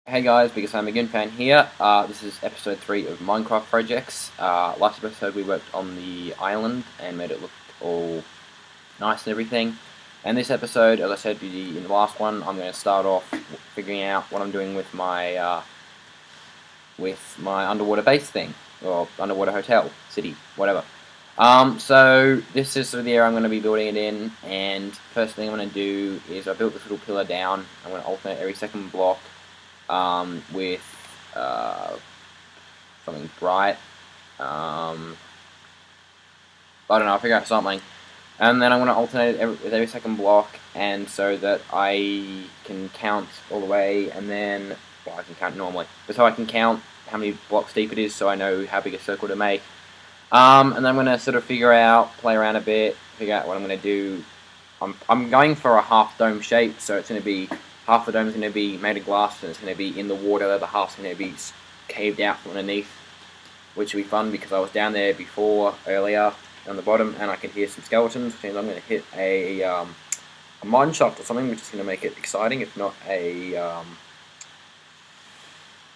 Hey guys, Biggest I'm a Gun fan here. This is episode 3 of Minecraft Projects. Last episode we worked on the island and made it look all nice and everything. And this episode, as I said in the last one, I'm going to start off figuring out what I'm doing with my underwater base thing, or underwater hotel, city, whatever. So this is the area I'm going to be building it in, and first thing I'm going to do is I built this little pillar down. I'm going to alternate every second block with something bright. I don't know, I'll figure out something. And then I'm going to alternate it with every second block, and so that I can count all the way, and then, well, I can count normally, but so I can count how many blocks deep it is, so I know how big a circle to make. And then I'm going to sort of figure out, play around a bit, figure out what I'm going to do. I'm going for a half dome shape, so it's going to be, half the dome is going to be made of glass, and it's going to be in the water, the half's going to be caved out from underneath, which will be fun because I was down there before, earlier, on the bottom, and I can hear some skeletons, which means I'm going to hit a mine shaft or something, which is going to make it exciting, if not I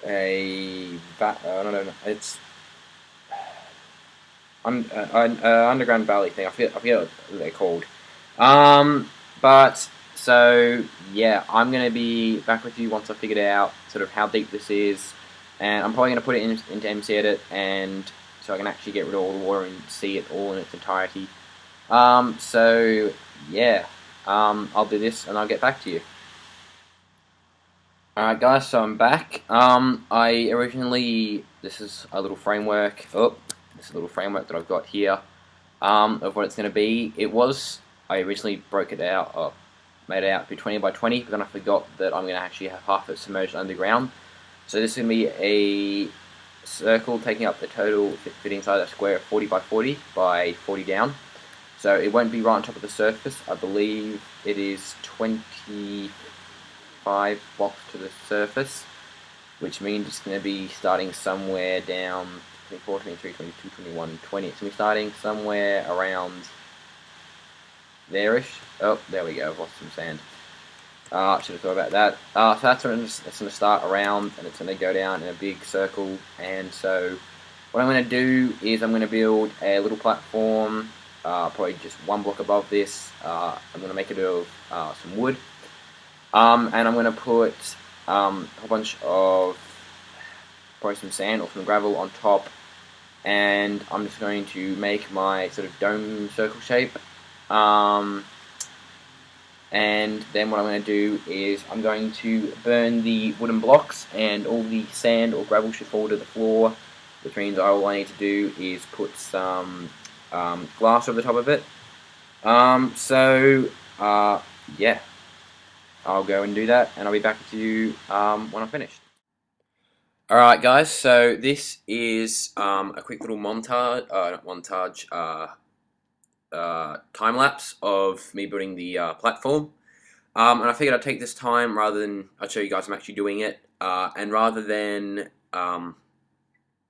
don't know, it's underground valley thing. I forget what they're called. But so yeah, I'm gonna be back with you once I figured out sort of how deep this is, and I'm probably gonna put it into MC Edit, and so I can actually get rid of all the water and see it all in its entirety. So yeah, I'll do this and I'll get back to you. Alright guys, so I'm back. I originally, this is a little framework, this is a little framework that I've got here, of what it's going to be. I originally broke it out, made it out to be 20 by 20, but then I forgot that I'm going to actually have half it submerged underground. So this is going to be a circle taking up the total, fitting inside that square of 40 by 40 by 40 down. So it won't be right on top of the surface. I believe it is 25 blocks to the surface, which means it's going to be starting somewhere down 24, 23, 22, 21, 20. It's going to be starting somewhere around there-ish. Oh, there we go, I've lost some sand. Should have thought about that. So that's when it's going to start around, and it's going to go down in a big circle. And so what I'm going to do is I'm going to build a little platform, probably just one block above this. I'm going to make it of some wood. And I'm going to put a whole bunch of probably some sand or some gravel on top, and I'm just going to make my sort of dome circle shape. And then what I'm going to do is I'm going to burn the wooden blocks, and all the sand or gravel should fall to the floor, which means all I need to do is put some glass over the top of it. Yeah, I'll go and do that, and I'll be back with you when I'm finished. Alright guys, so this is a quick little montage, not montage, time lapse of me building the platform. And I figured I'd take this time rather than, I'd show you guys I'm actually doing it, and rather than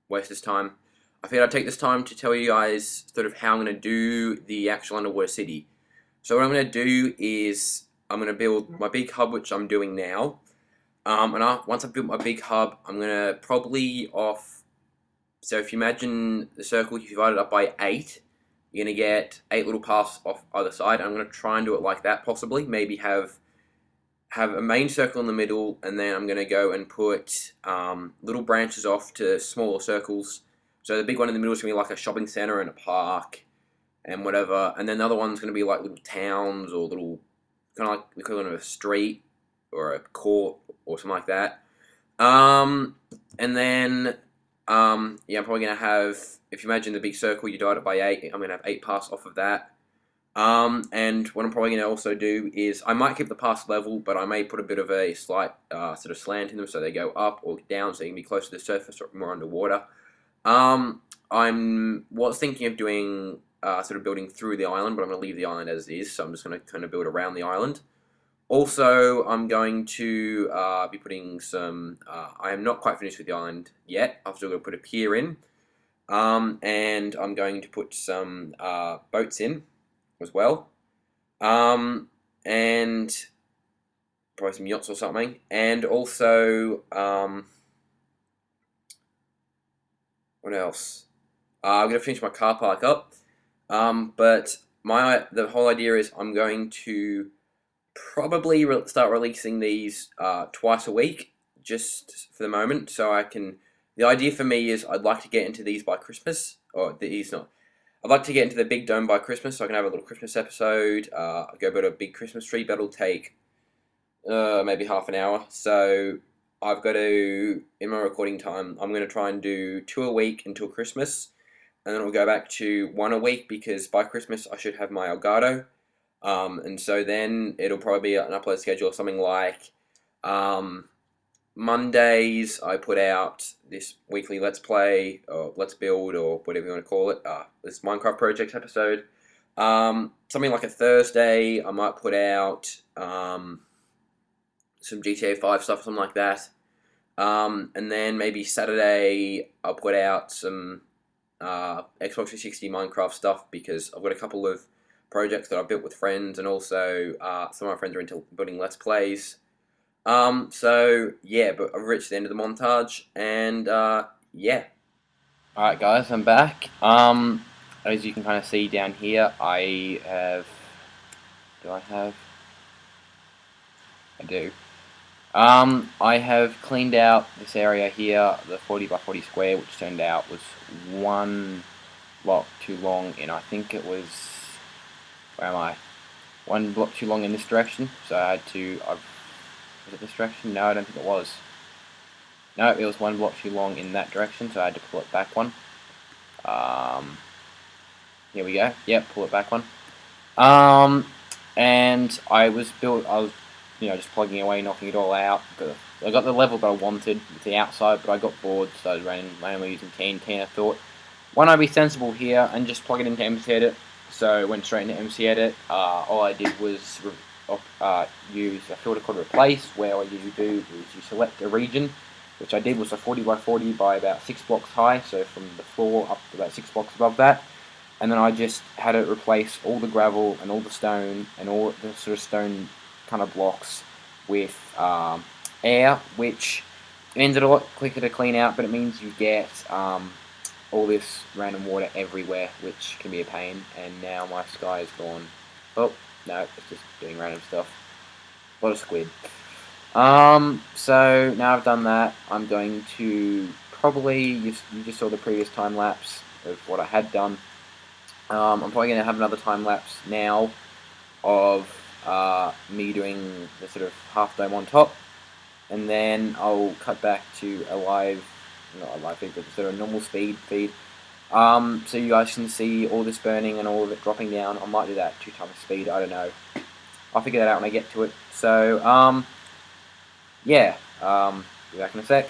waste this time, I figured I'd take this time to tell you guys sort of how I'm going to do the actual underwater city. So what I'm going to do is I'm going to build my big hub, which I'm doing now. Once I've built my big hub, I'm going to probably so if you imagine the circle, if you divide it up by 8, you're going to get 8 little paths off either side. I'm going to try and do it like that, possibly. Maybe have a main circle in the middle, and then I'm going to go and put little branches off to smaller circles. So the big one in the middle is going to be like a shopping center and a park and whatever. And then the other one's going to be like little towns or little, kind of like the equivalent of a street or a court or something like that. And then, yeah, I'm probably going to have, if you imagine the big circle, you divide it by 8, I'm going to have 8 paths off of that. And what I'm probably going to also do is, I might keep the paths level, but I may put a bit of a slight sort of slant in them so they go up or down, so you can be closer to the surface or more underwater. I was thinking of doing, sort of building through the island, but I'm going to leave the island as is, so I'm just going to kind of build around the island. Also, I'm going to be putting some, I am not quite finished with the island yet. I've still got to put a pier in. And I'm going to put some boats in as well. And probably some yachts or something, and also what else? I'm gonna finish my car park up, but the whole idea is I'm going to probably start releasing these twice a week, just for the moment, so I can. The idea for me is I'd like to get into these by Christmas, or these not. I'd like to get into the big dome by Christmas, so I can have a little Christmas episode. Go build a big Christmas tree. That'll take maybe half an hour. So I've got to, in my recording time, I'm going to try and do 2 a week until Christmas, and then we'll go back to 1 a week because by Christmas I should have my Elgato. And so then it'll probably be an upload schedule of something like Mondays I put out this weekly Let's Play or Let's Build or whatever you want to call it. This Minecraft Projects episode. Something like a Thursday I might put out some GTA 5 stuff, something like that. And then maybe Saturday I'll put out some Xbox 360 Minecraft stuff because I've got a couple of projects that I've built with friends, and also some of my friends are into building Let's Plays. So yeah, but I've reached the end of the montage, and yeah. Alright guys, I'm back. As you can kind of see down here, I have... I do. I have cleaned out this area here, the 40 by 40 square, which turned out was one block too long, and I think it was... Where am I? One block too long in this direction, so I had to... Was it this direction? No, I don't think it was. No, it was one block too long in that direction, so I had to pull it back one. Here we go. Yep, pull it back one. And I was just plugging away, knocking it all out. I got the level that I wanted with the outside, but I got bored, so I was randomly using TNT. I thought, why not be sensible here and just plug it into MC Edit? So I went straight into MC Edit. All I did was use a filter called Replace, where what you do is you select a region, which I did was a 40 by 40 by about 6 blocks high, so from the floor up to about 6 blocks above that. And then I just had it replace all the gravel and all the stone and all the sort of stone kind of blocks with air, which means it a lot quicker to clean out, but it means you get all this random water everywhere, which can be a pain. And now my sky is gone. Oh, no, it's just doing random stuff. A lot of squid. So now I've done that, I'm going to probably, you just saw the previous time lapse of what I had done. I'm probably going to have another time lapse now of me doing the sort of half dome on top, and then I'll cut back to a live, not a live feed, but sort of normal speed feed. So you guys can see all this burning and all of it dropping down. I might do that 2 times speed, I don't know. I'll figure that out when I get to it. So, yeah, be back in a sec.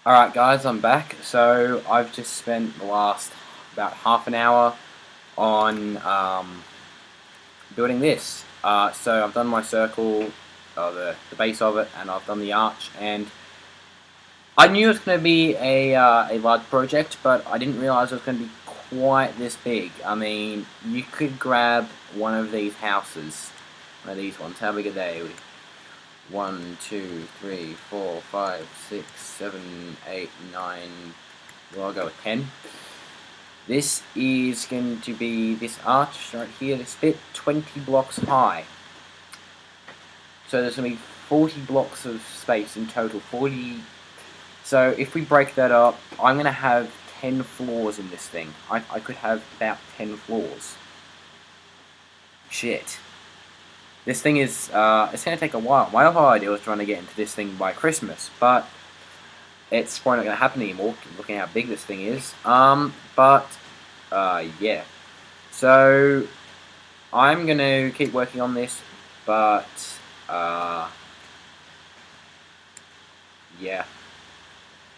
Alright guys, I'm back. So I've just spent the last about half an hour on building this. So I've done my circle, the base of it, and I've done the arch, and I knew it was going to be a large project, but I didn't realise it was going to be quite this big. I mean, you could grab one of these houses, one of these ones. How big are they? 1, 2, 3, 4, 5, 6, 7, 8, 9, well, I'll go with 10. This is going to be this arch right here, this bit, 20 blocks high. So there's going to be 40 blocks of space in total, 40. So if we break that up, I'm going to have 10 floors in this thing. I could have about 10 floors. Shit. This thing is, it's going to take a while. My other idea was trying to get into this thing by Christmas, but it's probably not going to happen anymore, looking at how big this thing is. Yeah. So, I'm going to keep working on this, but, yeah.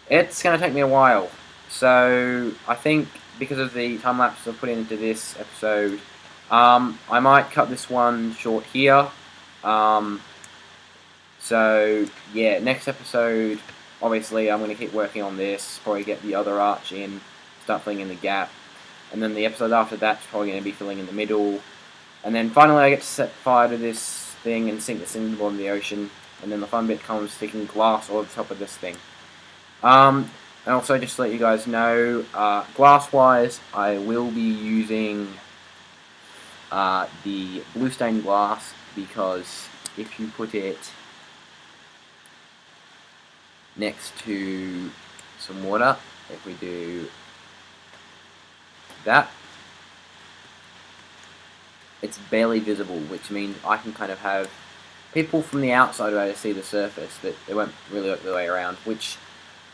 It's going to take me a while. So, I think because of the time-lapse I've put into this episode, I might cut this one short here. So, yeah, next episode, obviously, I'm going to keep working on this, probably get the other arch in, start filling in the gap, and then the episode after that's probably going to be filling in the middle, and then finally I get to set fire to this thing and sink this into the bottom of the ocean, and then the fun bit comes sticking glass over the top of this thing. And also, just to let you guys know, glass-wise, I will be using the blue stained glass, because if you put it next to some water, if we do that, it's barely visible, which means I can kind of have people from the outside able to see the surface, but they won't really look the way around, which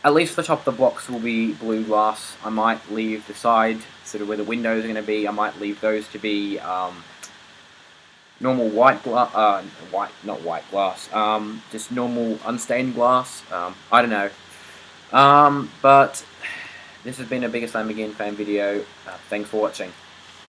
at least the top of the blocks will be blue glass. I might leave the side, sort of where the windows are going to be, I might leave those to be normal white glass, not white glass, just normal unstained glass, I don't know. But this has been a Biggest Lamborghini fan video. Thanks for watching.